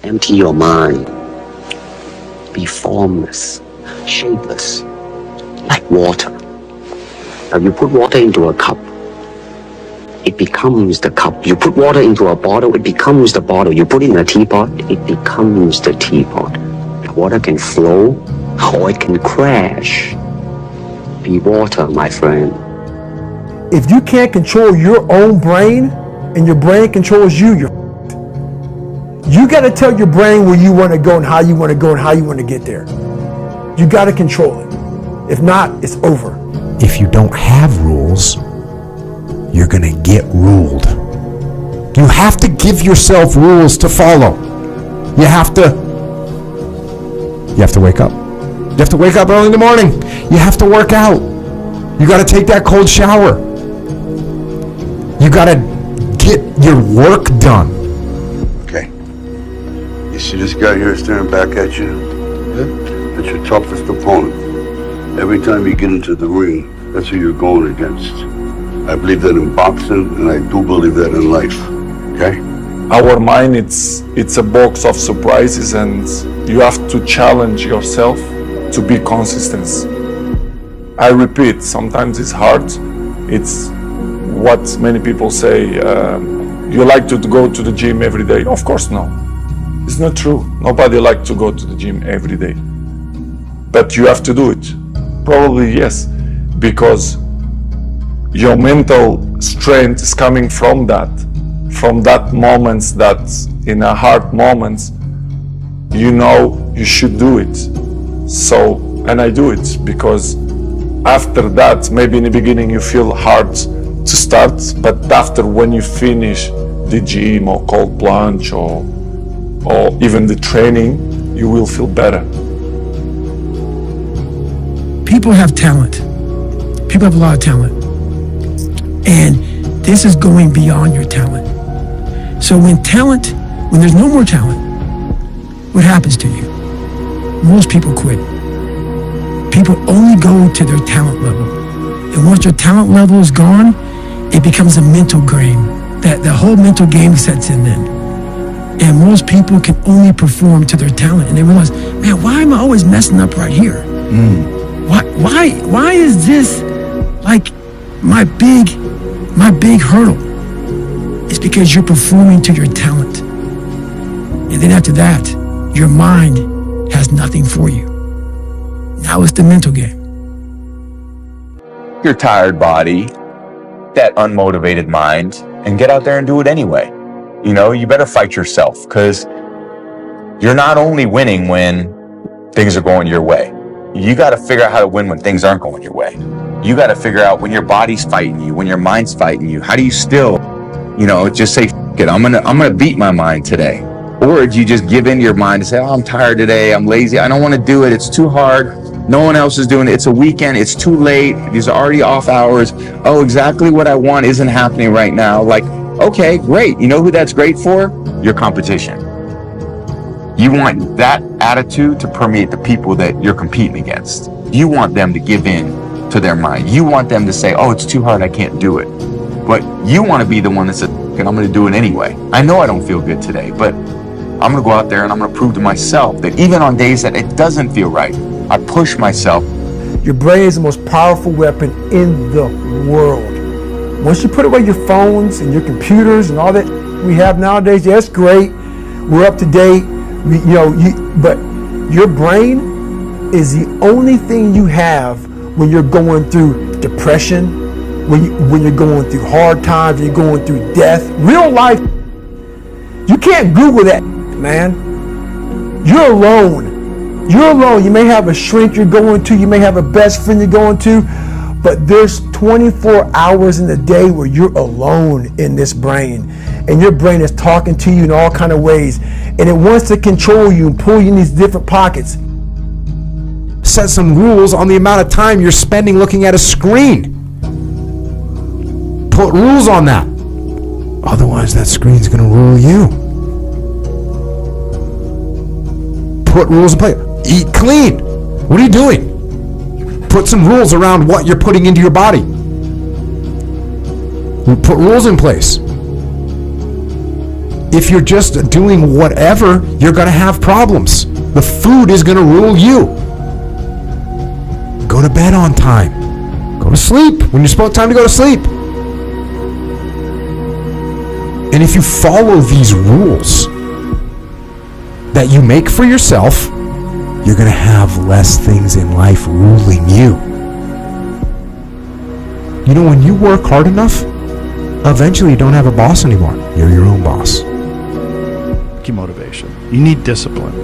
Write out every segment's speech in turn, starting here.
Empty your mind. Be formless, shapeless, like water. Now you put water into a cup, it becomes the cup. You put water into a bottle, it becomes the bottle. You put it in a teapot, it becomes the teapot. The water can flow or it can crash. Be water, my friend. If you can't control your own brain and your brain controls you got to tell your brain where you want to go and how you want to go and how you want to get there. You got to control it. If not, it's over. If you don't have rules, you're going to get ruled. You have to give yourself rules to follow. You have to wake up. You have to wake up early in the morning. You have to work out. You got to take that cold shower. You got to get your work done. Okay. You see this guy here staring back at you? Yeah. That's your toughest opponent. Every time you get into the ring, that's who you're going against. I believe that in boxing, and I do believe that in life. Okay? Our mind, it's a box of surprises, and you have to challenge yourself to be consistent. I repeat, sometimes it's hard. It's what many people say, you like to go to the gym every day. Of course, no. It's not true. Nobody likes to go to the gym every day. But you have to do it. Probably yes, because your mental strength is coming from that moments that in a hard moments, you know you should do it. So, and I do it because after that, maybe in the beginning you feel hard to start, but after when you finish the gym or cold plunge or even the training, you will feel better. People have talent. People have a lot of talent. And this is going beyond your talent. So when there's no more talent, what happens to you? Most people quit. People only go to their talent level. And once their talent level is gone, it becomes a mental game. That the whole mental game sets in then. And most people can only perform to their talent. And they realize, man, why am I always messing up right here? Why is this like my big hurdle? It's because you're performing to your talent. And then after that, your mind has nothing for you. Now it's the mental game. Your tired body, that unmotivated mind, and get out there and do it anyway. You know, you better fight yourself, because you're not only winning when things are going your way. You got to figure out how to win when things aren't going your way. You got to figure out when your body's fighting you, when your mind's fighting you. How do you still, just say, F it, I'm gonna beat my mind today? Or do you just give in to your mind and say, oh, I'm tired today, I'm lazy, I don't want to do it, it's too hard, no one else is doing it, it's a weekend, it's too late, these are already off hours, oh, exactly what I want isn't happening right now. Like, okay, great. You know who that's great for? Your competition. You want that attitude to permeate the people that you're competing against. You want them to give in to their mind. You want them to say, oh, it's too hard, I can't do it. But you want to be the one that says, and I'm going to do it anyway. I know I don't feel good today, but I'm going to go out there and I'm going to prove to myself that even on days that it doesn't feel right, I push myself. Your brain is the most powerful weapon in the world. Once you put away your phones and your computers and all that we have nowadays, yeah, it's great. We're up to date. But your brain is the only thing you have when you're going through depression, when you're going through hard times, when you're going through death. Real life, you can't Google that, man. You're alone. You're alone. You may have a shrink you're going to, you may have a best friend you're going to, but there's 24 hours in the day where you're alone in this brain. And your brain is talking to you in all kind of ways. And it wants to control you and pull you in these different pockets. Set some rules on the amount of time you're spending looking at a screen. Put rules on that. Otherwise, that screen's going to rule you. Put rules in place. Eat clean. What are you doing? Put some rules around what you're putting into your body. Put rules in place. If you're just doing whatever, you're going to have problems. The food is going to rule you. Go to bed on time. Go to sleep when you're supposed time to go to sleep. And if you follow these rules that you make for yourself, you're going to have less things in life ruling you. You know, when you work hard enough, eventually you don't have a boss anymore. You're your own boss. Motivation. You need discipline,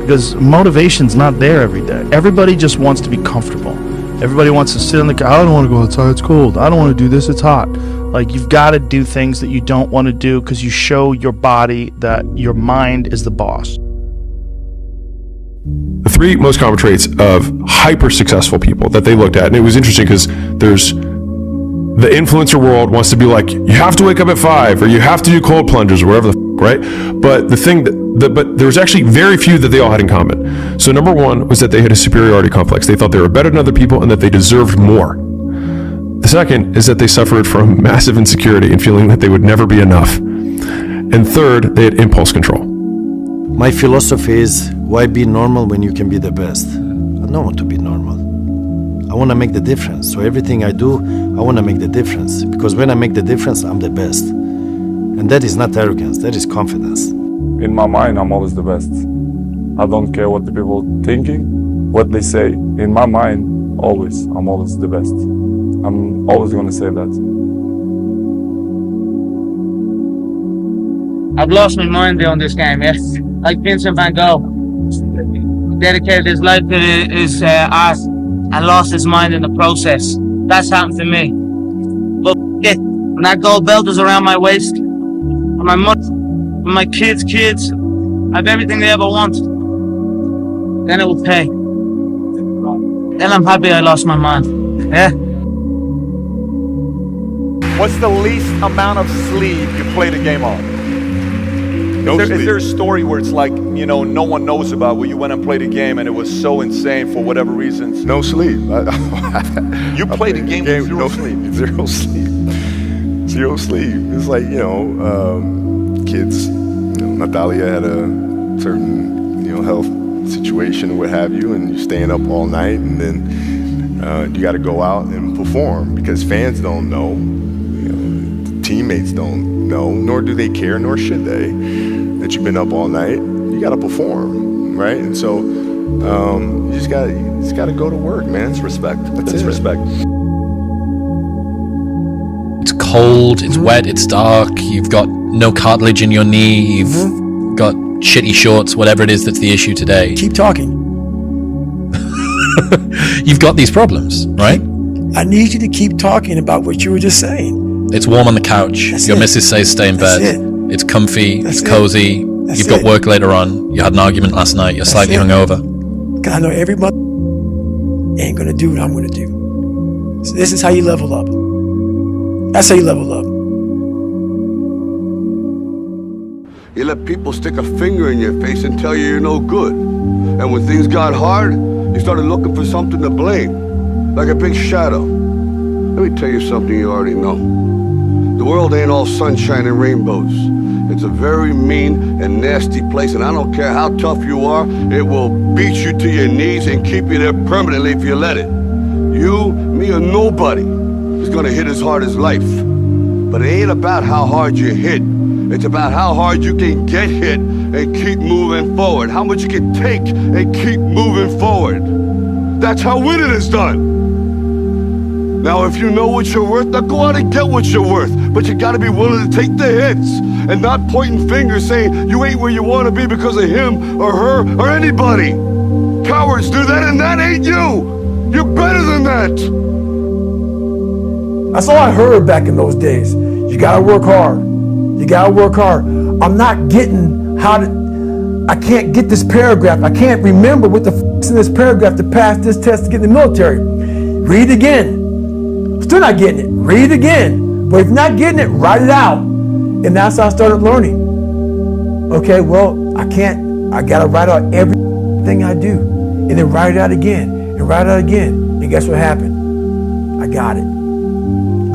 because motivation's not there every day. Everybody just wants to be comfortable. Everybody wants to sit in the car. I don't want to go outside, it's cold. I don't want to do this, it's hot. Like, you've got to do things that you don't want to do because you show your body that your mind is the boss. The three most common traits of hyper successful people that they looked at, and it was interesting because there's the influencer world wants to be like, you have to wake up at 5 or you have to do cold plunges or whatever the right? But the thing but there was actually very few that they all had in common. So number one was that they had a superiority complex. They thought they were better than other people and that they deserved more. The second is that they suffered from massive insecurity and feeling that they would never be enough. And third, they had impulse control. My philosophy is, why be normal when you can be the best? I don't want to be normal. I want to make the difference. So everything I do, I want to make the difference. Because when I make the difference, I'm the best. And that is not arrogance, that is confidence. In my mind, I'm always the best. I don't care what the people are thinking, what they say. In my mind, I'm always the best. I'm always going to say that. I've lost my mind on this game, yeah? Like Vincent van Gogh. Dedicated his life to his art and lost his mind in the process. That's happened to me. But when that gold belt is around my waist, and my mother, and my kids' kids, I have everything they ever want, then it will pay. Then I'm happy I lost my mind, yeah? What's the least amount of sleep you played a game on? Is there a story where it's like, you know, no one knows about, where you went and played a game and it was so insane for whatever reasons? No sleep. You played a game with zero sleep. Zero sleep. Zero sleep. It's like, you know, kids, you know, Natalia had a certain, you know, health situation or what have you, and you're staying up all night, and then you got to go out and perform because fans don't know, you know, teammates don't know, nor do they care, nor should they, that you've been up all night. You got to perform, right? And so you just got to go to work, man. It's respect. That's respect. It's cold, it's wet, it's dark, you've got no cartilage in your knee, you've got shitty shorts, whatever it is that's the issue today. Keep talking. You've got these problems, right? I need you to keep talking about what you were just saying. It's warm on the couch. That's Your it. missus says stay in bed. That's it. It's comfy, That's it's it. cozy. That's You've got it. work later on. You had an argument last night. You're That's slightly it. hungover. Because I know every mother ain't going to do what I'm going to do. So this is how you level up. That's how you level up. You let people stick a finger in your face and tell you you're no good. And when things got hard, you started looking for something to blame, like a big shadow. Let me tell you something you already know. The world ain't all sunshine and rainbows. It's a very mean and nasty place, and I don't care how tough you are, it will beat you to your knees and keep you there permanently if you let it. You, me, or nobody is gonna hit as hard as life. But it ain't about how hard you hit. It's about how hard you can get hit and keep moving forward. How much you can take and keep moving forward. That's how winning is done. Now, if you know what you're worth, now go out and get what you're worth. But you gotta be willing to take the hits and not pointing fingers saying you ain't where you wanna be because of him or her or anybody. Cowards do that, and that ain't you. You're better than that. That's all I heard back in those days. You gotta work hard. You gotta work hard. I'm not getting I can't get this paragraph. I can't remember what the f***'s in this paragraph to pass this test to get in the military. Read it again. Still not getting it. Read it again. But if you're not getting it, write it out. And that's how I started learning. Okay, well, I gotta write out everything I do. And then write it out again. And write it out again. And guess what happened? I got it.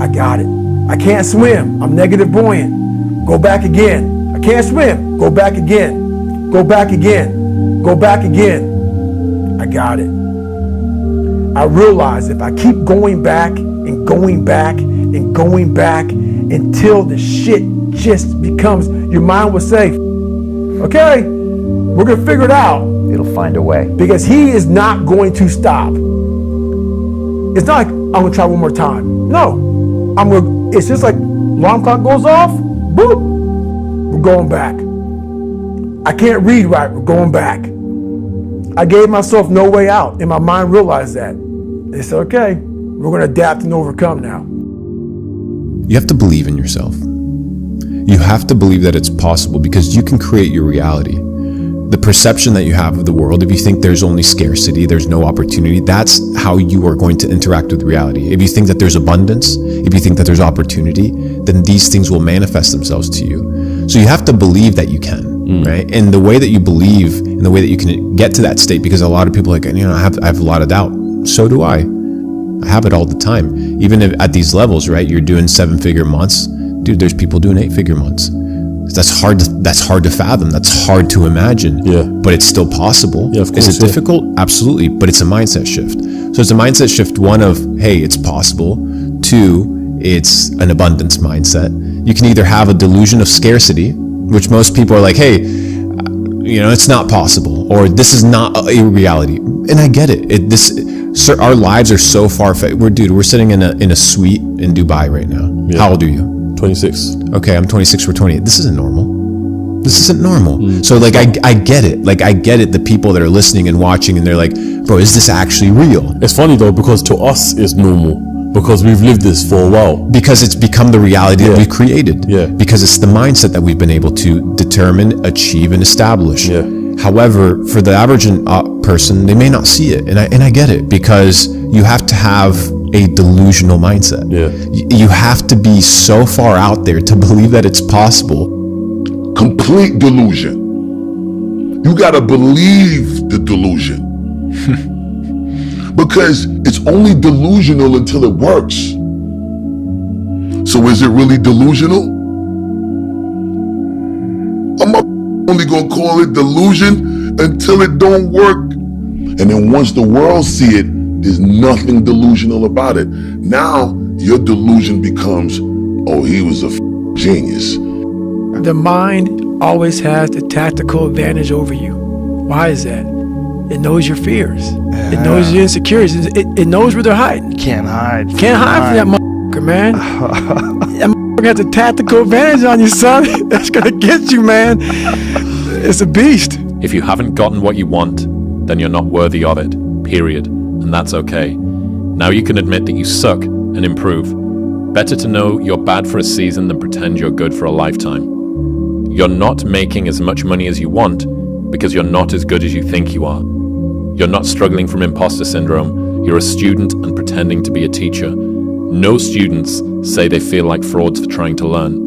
I got it. I can't swim. I'm negative buoyant. Go back again. I can't swim. Go back again. Go back again. Go back again. I got it. I realize if I keep going back and going back and going back until the shit just becomes, your mind will say, okay, we're going to figure it out. It'll find a way. Because he is not going to stop. It's not like I'm going to try one more time. No. It's just like alarm clock goes off, boop, we're going back. I can't read right, we're going back. I gave myself no way out, and my mind realized that. They said, okay, we're going to adapt and overcome now. You have to believe in yourself. You have to believe that it's possible because you can create your reality. The perception that you have of the world, if you think there's only scarcity, there's no opportunity, that's how you are going to interact with reality. If you think that there's abundance, if you think that there's opportunity, then these things will manifest themselves to you. So you have to believe that you can, right? And the way that you believe and the way that you can get to that state, because a lot of people are like, I have a lot of doubt. So do I. I have it all the time. Even if at these levels, right? You're doing 7-figure months. Dude, there's people doing 8-figure months. That's hard to fathom. That's hard to imagine. Yeah. But it's still possible. Yeah, of course. Is it difficult? Absolutely. But it's a mindset shift. So it's a mindset shift, one of, hey, it's possible. 2, it's an abundance mindset. You can either have a delusion of scarcity, which most people are like, hey, it's not possible, or this is not a reality. And I get it. Our lives are so far fetched. We're sitting in a suite in Dubai right now. Yeah. How old are you? 26. Okay, I'm 26, we're 28. This isn't normal. This isn't normal. So like, I get it. Like, I get it. The people that are listening and watching and they're like, bro, is this actually real? It's funny though, because to us it's normal. Because we've lived this for a while. Because it's become the reality that we've created. Yeah. Because it's the mindset that we've been able to determine, achieve, and establish. Yeah. However, for the average person, they may not see it. And I get it, because you have to have a delusional mindset. Yeah. You have to be so far out there to believe that it's possible. Complete delusion. You got to believe the delusion. Because it's only delusional until it works. So is it really delusional? I'm only gonna call it delusion until it don't work. And then once the world see it, there's nothing delusional about it. Now your delusion becomes, oh, he was a genius. The mind always has the tactical advantage over you. Why is that? It knows your fears. It knows your insecurities. It knows where they're hiding. You can't hide. You can't hide from that motherfucker, man. That motherfucker has a tactical advantage on you, son. That's gonna get you, man. It's a beast. If you haven't gotten what you want, then you're not worthy of it, period. And that's okay. Now you can admit that you suck and improve. Better to know you're bad for a season than pretend you're good for a lifetime. You're not making as much money as you want because you're not as good as you think you are. You're not struggling from imposter syndrome. You're a student and pretending to be a teacher. No students say they feel like frauds for trying to learn.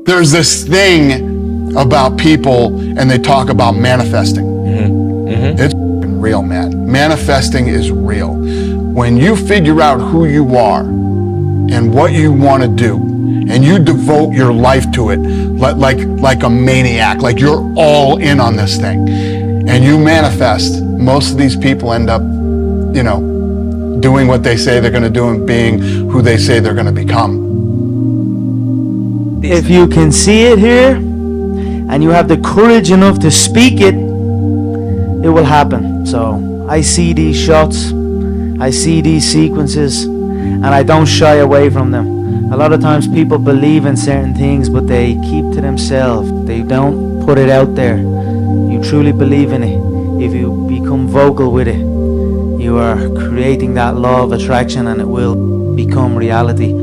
There's this thing about people, and they talk about manifesting. It's real, man. Manifesting is real. When you figure out who you are and what you want to do, and you devote your life to it like a maniac, like you're all in on this thing, and you manifest, most of these people end up, doing what they say they're going to do and being who they say they're going to become. If you can see it here, and you have the courage enough to speak it, it will happen. So I see these shots, I see these sequences, and I don't shy away from them. A lot of times people believe in certain things, but they keep to themselves. They don't put it out there. You truly believe in it. If you become vocal with it, you are creating that law of attraction, and it will become reality.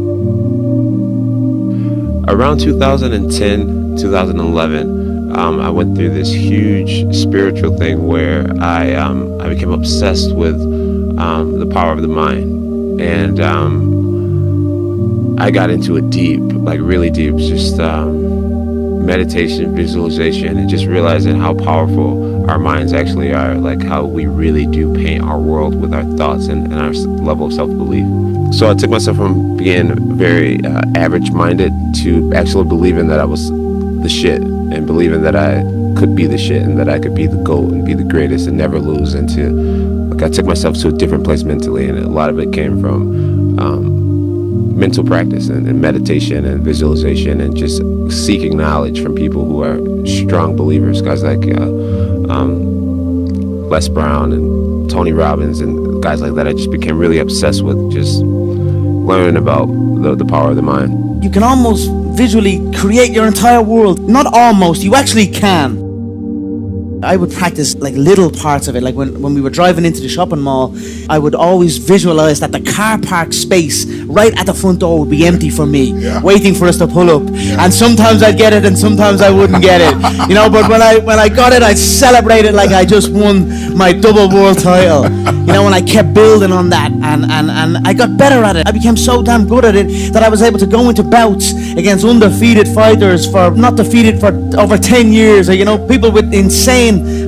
Around 2010, 2011, I went through this huge spiritual thing where I became obsessed with the power of the mind, and I got into it deep, like really deep, just meditation, visualization, and just realizing how powerful our minds actually are, like how we really do paint our world with our thoughts and our level of self-belief. So I took myself from being very average-minded to actually believing that I was the shit and believing that I could be the shit and that I could be the GOAT and be the greatest and never lose. And I took myself to a different place mentally, and a lot of it came from mental practice and meditation and visualization and just seeking knowledge from people who are strong believers, guys like Les Brown and Tony Robbins and guys like that. I just became really obsessed with just learning about the power of the mind. You can almost visually create your entire world. Not almost, you actually can. I would practice like little parts of it. Like when we were driving into the shopping mall, I would always visualize that the car park space right at the front door would be empty for me, waiting for us to pull up. And sometimes I'd get it and sometimes I wouldn't get it. You know, but when I got it, I'd celebrate it like I just won my double world title. You know, and I kept building on that and I got better at it. I became so damn good at it that I was able to go into bouts against undefeated fighters not defeated for over 10 years, or, you know, people with insane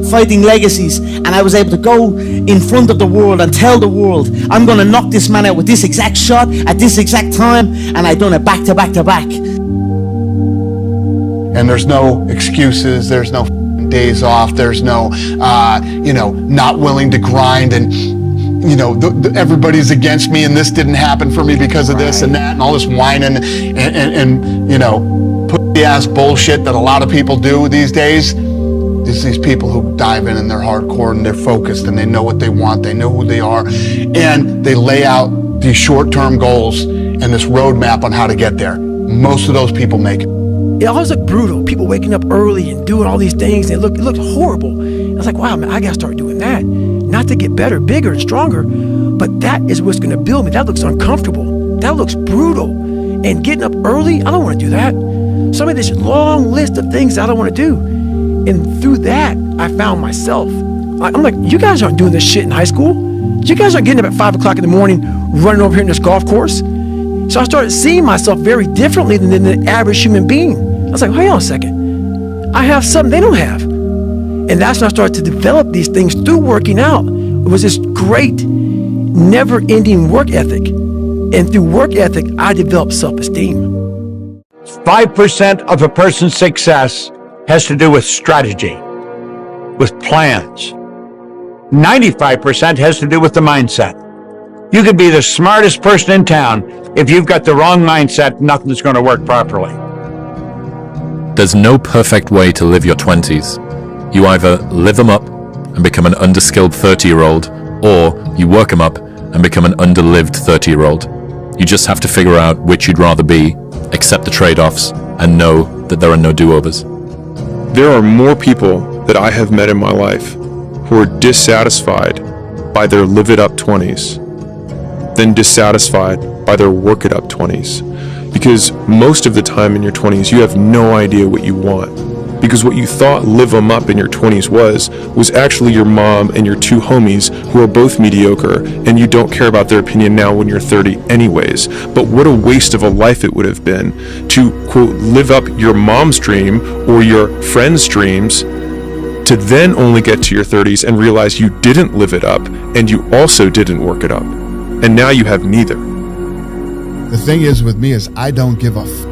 fighting legacies, and I was able to go in front of the world and tell the world, I'm gonna knock this man out with this exact shot at this exact time, and I done it back to back to back. And there's no excuses, there's no days off, there's no not willing to grind and everybody's against me and this didn't happen for me because of this and that and all this whining and pussy ass bullshit that a lot of people do these days. It's these people who dive in and they're hardcore and they're focused and they know what they want, they know who they are, and they lay out these short-term goals and this roadmap on how to get there. Most of those people make it. It always looked brutal. People waking up early and doing all these things. It looked horrible. I was like, wow, man, I gotta start doing that. Not to get better, bigger, and stronger, but that is what's gonna build me. That looks uncomfortable. That looks brutal. And getting up early, I don't wanna do that. So I made this long list of things I don't wanna do. And through that, I found myself. I'm like, you guys aren't doing this shit in high school. You guys aren't getting up at 5 o'clock in the morning, running over here in this golf course. So I started seeing myself very differently than the average human being. I was like, hang on a second. I have something they don't have. And that's when I started to develop these things through working out. It was this great, never-ending work ethic. And through work ethic, I developed self-esteem. 5% of a person's success has to do with strategy, with plans. 95% has to do with the mindset. You could be the smartest person in town. If you've got the wrong mindset, nothing's going to work properly. There's no perfect way to live your 20s. You either live them up and become an underskilled 30-year-old, or you work them up and become an underlived 30-year-old. You just have to figure out which you'd rather be, accept the trade-offs, and know that there are no do-overs. There are more people that I have met in my life who are dissatisfied by their live-it-up 20s than dissatisfied by their work-it-up 20s. Because most of the time in your 20s, you have no idea what you want. Because what you thought live 'em up in your 20s was actually your mom and your two homies who are both mediocre, and you don't care about their opinion now when you're 30 anyways. But what a waste of a life it would have been to, quote, live up your mom's dream or your friend's dreams, to then only get to your 30s and realize you didn't live it up and you also didn't work it up. And now you have neither. The thing is with me is I don't give a fuck.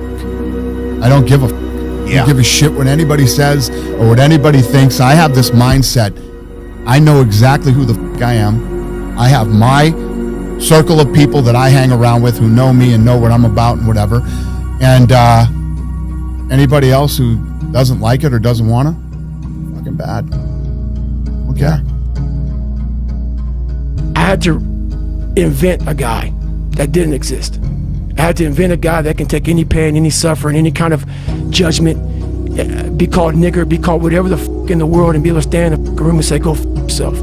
I don't give a fuck. I don't give a shit what anybody says or what anybody thinks. I have this mindset. I know exactly who the fuck I am. I have my circle of people that I hang around with who know me and know what I'm about and whatever. And anybody else who doesn't like it or doesn't want to, fucking bad. Okay. I had to invent a guy that didn't exist. I had to invent a guy that can take any pain, any suffering, any kind of judgment, be called nigger, be called whatever the fuck in the world, and be able to stand in the room and say, go fuck yourself.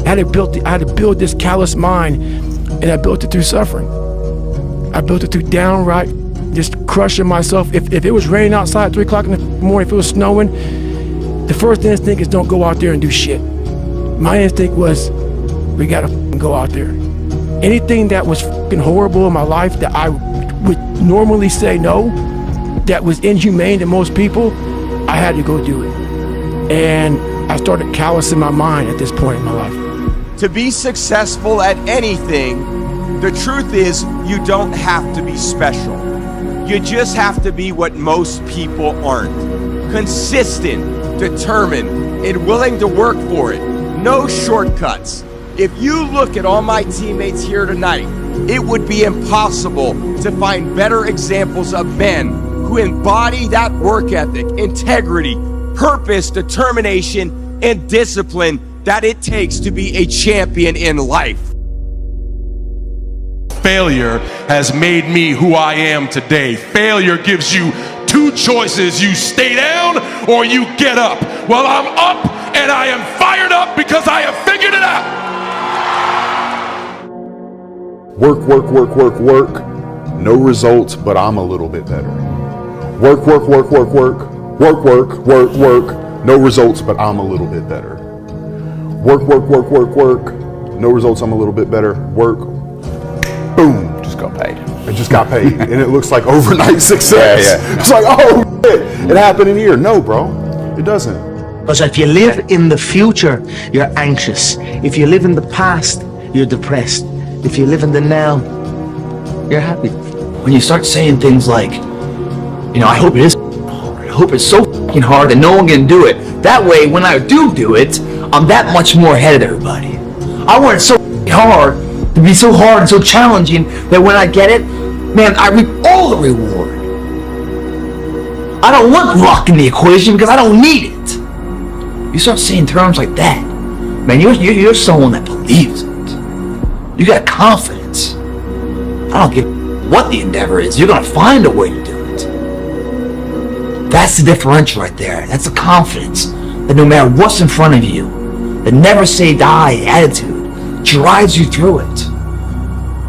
I had to build this callous mind, and I built it through suffering. I built it through downright just crushing myself. If it was raining outside at 3 o'clock in the morning, if it was snowing, the first instinct is don't go out there and do shit. My instinct was, we gotta go out there. Anything that was fucking horrible in my life that I would normally say no, that was inhumane to most people, I had to go do it. And I started callousing my mind at this point in my life. To be successful at anything, the truth is you don't have to be special. You just have to be what most people aren't. consistent, determined, and willing to work for it. No shortcuts. If you look at all my teammates here tonight, it would be impossible to find better examples of men who embody that work ethic, integrity, purpose, determination, and discipline that it takes to be a champion in life. Failure has made me who I am today. Failure gives you two choices. You stay down or you get up. Well, I'm up and I am fired up because I have figured it out. Work, work, work, work, work. No results, but I'm a little bit better. Work, work, work, work, work. Work, work, work, work. No results, but I'm a little bit better. Work, work, work, work, work. No results, I'm a little bit better. Work. Boom, just got paid. I just got paid. And it looks like overnight success. Yeah. It's like, oh, shit, it happened in a year. No, bro, it doesn't. Because if you live in the future, you're anxious. If you live in the past, you're depressed. If you live in the now, you're happy. When you start saying things like, you know, I hope it is hard. I hope it's so fucking hard that no one can do it. That way, when I do it, I'm that much more ahead of everybody. I want it so hard, to be so hard and so challenging, that when I get it, man, I reap all the reward. I don't want luck in the equation because I don't need it. You start saying terms like that, man, you're someone that believes it. You got confidence. I don't give what the endeavor is. You're gonna find a way to do it. That's the differential right there. That's the confidence that no matter what's in front of you, the never say die attitude drives you through it.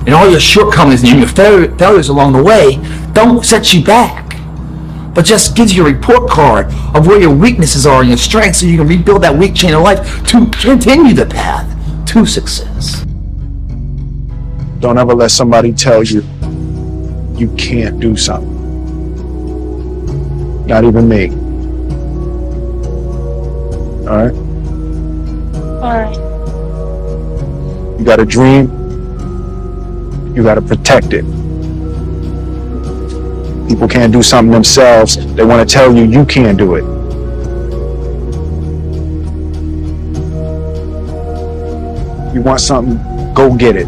And all your shortcomings and your failures along the way don't set you back, but just gives you a report card of where your weaknesses are and your strengths, so you can rebuild that weak chain of life to continue the path to success. Don't ever let somebody tell you you can't do something. Not even me. All right? All right. You got a dream, you got to protect it. People can't do something themselves. They want to tell you you can't do it. You want something, go get it.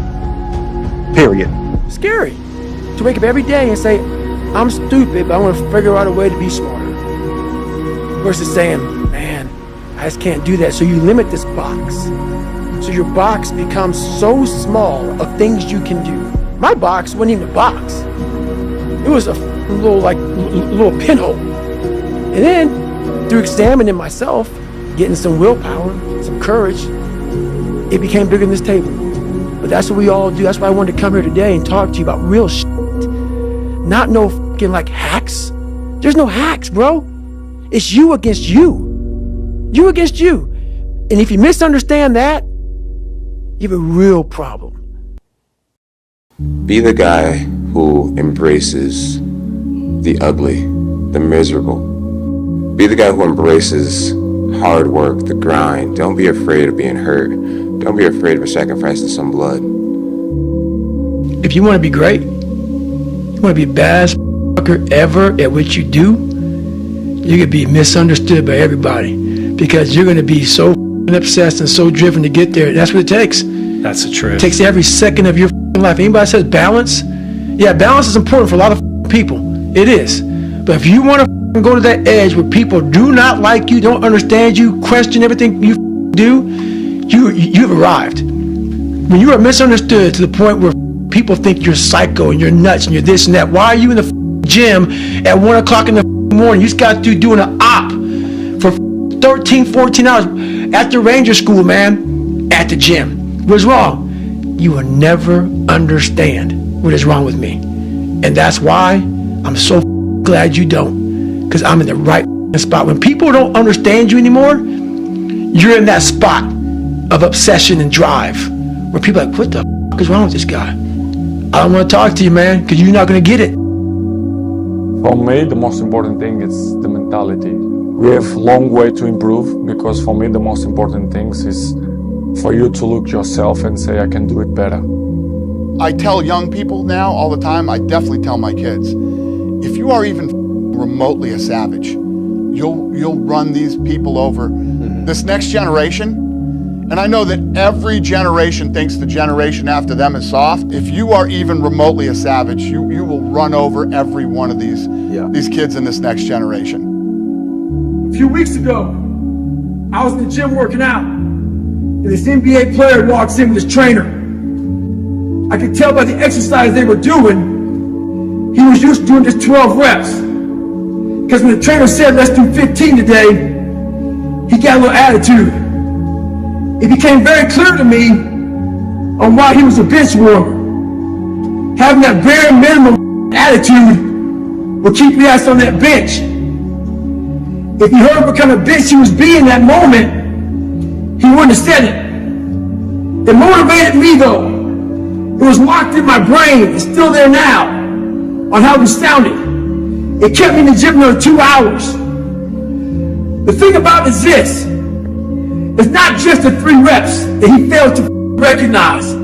Period. Scary to wake up every day and say, I'm stupid, but I want to figure out a way to be smarter. Versus saying, man, I just can't do that. So you limit this box. So your box becomes so small of things you can do. My box wasn't even a box. It was a little pinhole. And then through examining myself, getting some willpower, some courage, it became bigger than this table. But that's what we all do. That's why I wanted to come here today and talk to you about real shit. Not no fucking like hacks. There's no hacks, bro. It's you against you. You against you. And if you misunderstand that, you have a real problem. Be the guy who embraces the ugly, the miserable. Be the guy who embraces hard work, the grind. Don't be afraid of being hurt. Don't be afraid of sacrificing some blood. If you want to be great, you want to be the baddest fucker ever at what you do, you're going to be misunderstood by everybody because you're going to be so obsessed and so driven to get there. That's what it takes. That's the truth. It takes every second of your life. Anybody says balance? Yeah, balance is important for a lot of people. It is. But if you want to go to that edge where people do not like you, don't understand you, question everything you do, you've arrived. When you are misunderstood to the point where people think you're psycho and you're nuts and you're this and that, why are you in the gym at 1 o'clock in the morning? You just got through doing an op for 13, 14 hours at the Ranger School, man, at the gym. What's wrong? You will never understand what is wrong with me. And that's why I'm so glad you don't, because I'm in the right spot. When people don't understand you anymore, you're in that spot of obsession and drive where people are like, what the is wrong with this guy? I don't want to talk to you, man, because you're not going to get it. For me, the most important thing is the mentality. We have a long way to improve, because for me, the most important thing is for you to look yourself and say, I can do it better. I tell young people now all the time, I definitely tell my kids, if you are even remotely a savage, you'll run these people over. This next generation, and I know that every generation thinks the generation after them is soft. If you are even remotely a savage, you will run over every one of these kids in this next generation. A few weeks ago, I was in the gym working out, and this NBA player walks in with his trainer. I could tell by the exercise they were doing, he was used to doing just 12 reps. Because when the trainer said, let's do 15 today, he got a little attitude. It became very clear to me on why he was a bench warmer. Having that bare minimum attitude will keep your ass on that bench. If he heard what kind of bitch he was being that moment, he wouldn't have said it. It motivated me though. It was locked in my brain, it's still there now, on how he sounded. It kept me in the gym another 2 hours. The thing about it is this, it's not just the 3 reps that he failed to recognize.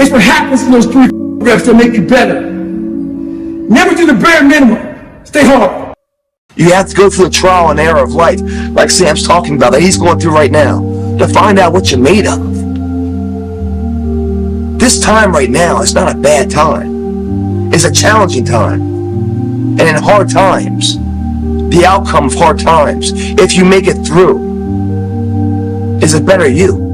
It's what happens in those 3 reps that make you better. Never do the bare minimum. Stay hard. You have to go through the trial and error of life, like Sam's talking about, that he's going through right now, to find out what you're made of. This time right now is not a bad time. It's a challenging time. And in hard times, the outcome of hard times, if you make it through, is a better you.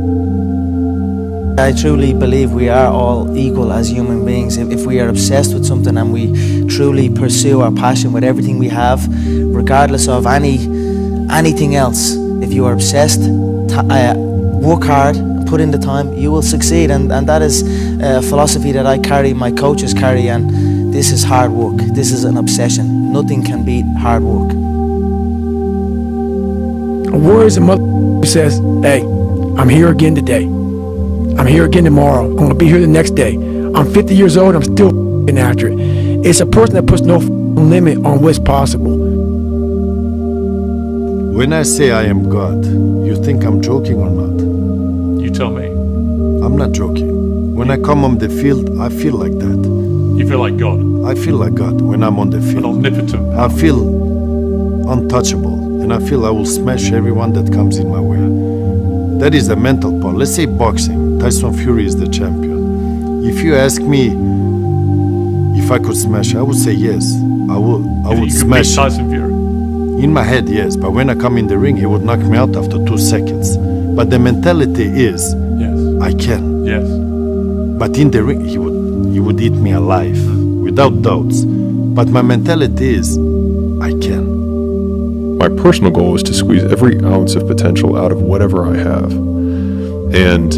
I truly believe we are all equal as human beings. If we are obsessed with something and we truly pursue our passion with everything we have, regardless of anything else, if you are obsessed, work hard, put in the time, you will succeed. And that is a philosophy that I carry, my coaches carry, and this is hard work. This is an obsession. Nothing can beat hard work. A warrior is a mother who says, hey, I'm here again today. I'm here again tomorrow. I'm going to be here the next day. I'm 50 years old. I'm still after it. It's a person that puts no limit on what's possible. When I say I am God, you think I'm joking or not? You tell me. I'm not joking. When I come on the field, I feel like that. You feel like God? I feel like God when I'm on the field. Omnipotent. I feel untouchable, and I feel I will smash everyone that comes in my way. That is the mental part. Let's say boxing. Tyson Fury is the champion. If you ask me if I could smash, I would say yes. I would smash Tyson Fury. In my head, yes. But when I come in the ring, he would knock me out after 2 seconds. But the mentality is, yes, I can. Yes. But in the ring, he would eat me alive, without doubts. But my mentality is, I can. My personal goal is to squeeze every ounce of potential out of whatever I have. And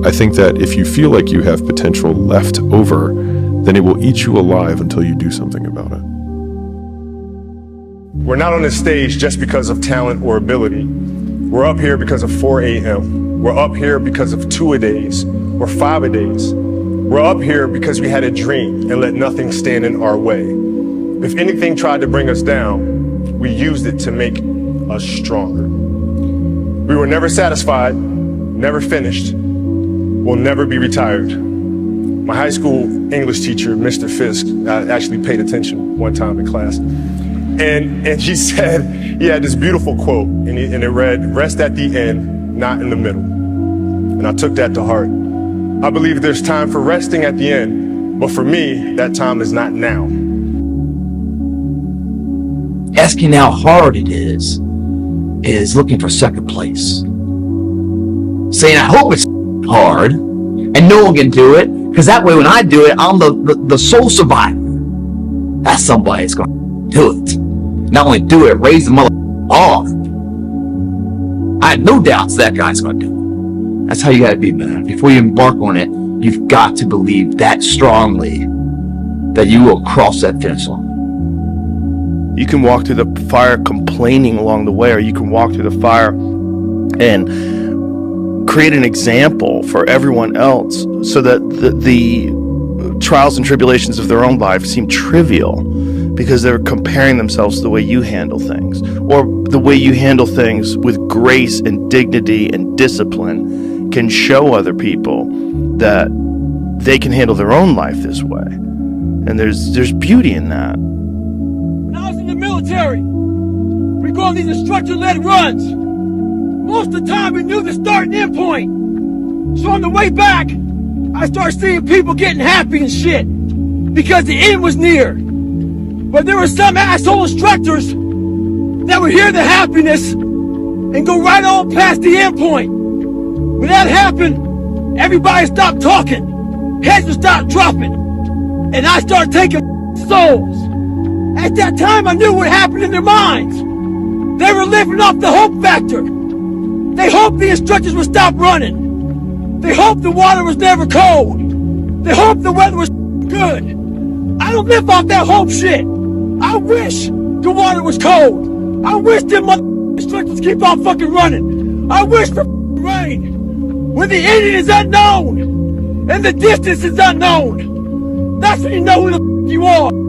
I think that if you feel like you have potential left over, then it will eat you alive until you do something about it. We're not on this stage just because of talent or ability. We're up here because of 4 a.m. We're up here because of 2-a-days or 5-a-days. We're up here because we had a dream and let nothing stand in our way. If anything tried to bring us down, we used it to make us stronger. We were never satisfied, never finished, will never be retired. My high school English teacher, Mr. Fisk, I actually paid attention one time in class, and he said, he had this beautiful quote, and it read, "Rest at the end, not in the middle." And I took that to heart. I believe there's time for resting at the end, but for me, that time is not now. Asking how hard it is looking for second place. Saying, I hope it's hard, and no one can do it, because that way when I do it, I'm the sole survivor. That's somebody that's going to do it. Not only do it, raise the mother on. I have no doubts that guy's going to do it. That's how you got to be, man. Before you embark on it, you've got to believe that strongly that you will cross that finish line. You can walk through the fire complaining along the way, or you can walk through the fire and create an example for everyone else so that the trials and tribulations of their own life seem trivial because they're comparing themselves to the way you handle things, or the way you handle things with grace and dignity and discipline can show other people that they can handle their own life this way. And there's beauty in that. When I was in the military, go on these instructor-led runs. Most of the time we knew the start and end point. So on the way back, I started seeing people getting happy and shit because the end was near. But there were some asshole instructors that would hear the happiness and go right on past the end point. When that happened, everybody stopped talking, heads would stop dropping, and I started taking souls. At that time, I knew what happened in their minds. They were living off the hope factor. They hoped the instructors would stop running. They hoped the water was never cold. They hoped the weather was good. I don't live off that hope shit. I wish the water was cold. I wish them instructors keep on fucking running. I wish for rain. When the ending is unknown and the distance is unknown, that's when you know who the you are.